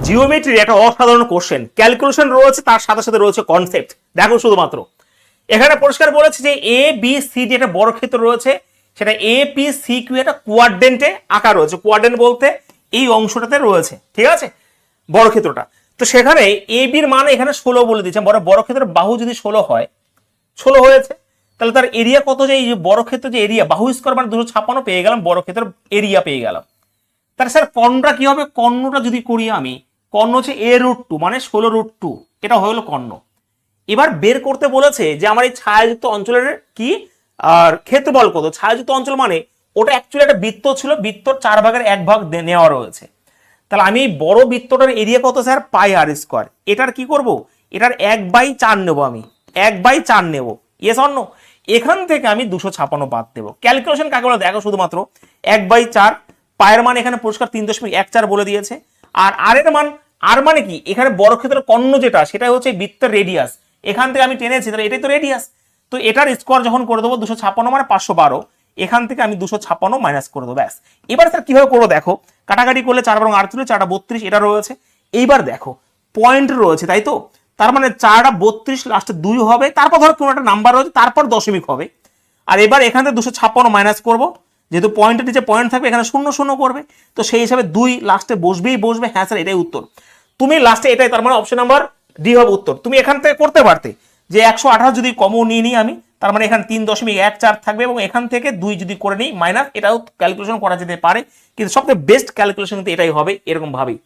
জিওমেট্রির একটা অসাধারণ question, calculation রয়েছে তার সাথে সাথে রয়েছে কনসেপ্ট। দেখো শুধুমাত্র এখানে পরিষ্কার বলেছে যে এ বি সি ডি একটা বড় ক্ষেত্র রয়েছে, সেটা এ পি সি কিউ একটা কোয়াড্রেন্টে আঁকা রয়েছে। কোয়াড্রেন্ট বলতে এই অংশটাতে রয়েছে, ঠিক আছে, বড় ক্ষেত্রটা। তো সেখানে এ বির মান এখানে 16 বলে দিয়েছে। বড় ক্ষেত্রের বাহু যদি 16 হয়, 16 হয়েছে, তাহলে তার এরিয়া কত? যে এই যে বড় ক্ষেত্র যে এরিয়া, বাহু স্কয়ার মানে 256 পেয়ে গেলাম, বড় ক্ষেত্রের এরিয়া পেয়ে গেলাম। তাহলে স্যার কর্ণটা কি হবে? কর্ণটা যদি করি আমি, কর্ণ হচ্ছে a√2 মানে 16√2, এটা হলো কর্ণ। এবার বের করতে বলেছে যে আমার এই ছায়াযুক্ত অঞ্চলের কি আর ক্ষেত্রফল কত। ছায়াযুক্ত অঞ্চল মানে ওটা অ্যাকচুয়ালি একটা বৃত্ত ছিল, বৃত্তর 4/1 নেওয়া রয়েছে। তাহলে আমি এই বড় বৃত্তটার এরিয়া কত স্যার? πr²। এটার কি করব? এটার 1/4 নেব, আমি 1/4 নেব। Yes or no? এখান থেকে আমি 256 বাদ দেবো। ক্যালকুলেশন কাকে বলে দেখো শুধুমাত্র, 1/4, পায়ের মান এখানে পরিষ্কার 3.14 বলে দিয়েছে। আর আর এর মান, আর মানে কি, এখানে বড় ক্ষেত্রের কর্ণ যেটা, সেটা হচ্ছে বৃত্তের রেডিয়াস। এখান থেকে আমি টেনেছি, তাহলে এটাই তো রেডিয়াস। তো এটার স্কোয়ার যখন করে দেবো 256 মানে 512, এখান থেকে আমি 256 মাইনাস করে দেবো, ব্যাস। এবার স্যার কিভাবে করবো দেখো, কাটাকাটি করলে 4 এবং 8 4টা 32, এটা রয়েছে। এইবার দেখো পয়েন্ট রয়েছে, তাই তো, তার মানে 4টা 32, লাস্টে 2 হবে, তারপর ধরো কোনো একটা নাম্বার রয়েছে, তারপর দশমিক হবে। আর এবার এখান থেকে 256 মাইনাস করবো, যেহেতু পয়েন্টের নিচে পয়েন্ট থাকবে, এখানে 0 0 করবে, তো সেই হিসাবে 2 লাস্টে বসবেই বসবে। হ্যাঁ স্যার, এটাই উত্তর। তুমি লাস্টে এটাই, তার মানে অপশন নাম্বার ডি হবে উত্তর। তুমি এখান থেকে করতে পারতে যে 128 যদি কমন নিয়ে নিই আমি, তার মানে এখানে 3.14 থাকবে, এবং এখান থেকে 2 যদি করে নিই মাইনাস, এটাও ক্যালকুলেশন করা যেতে পারে, কিন্তু সবথেকে বেস্ট ক্যালকুলেশন কিন্তু এটাই হবে, এরকম ভাবেই।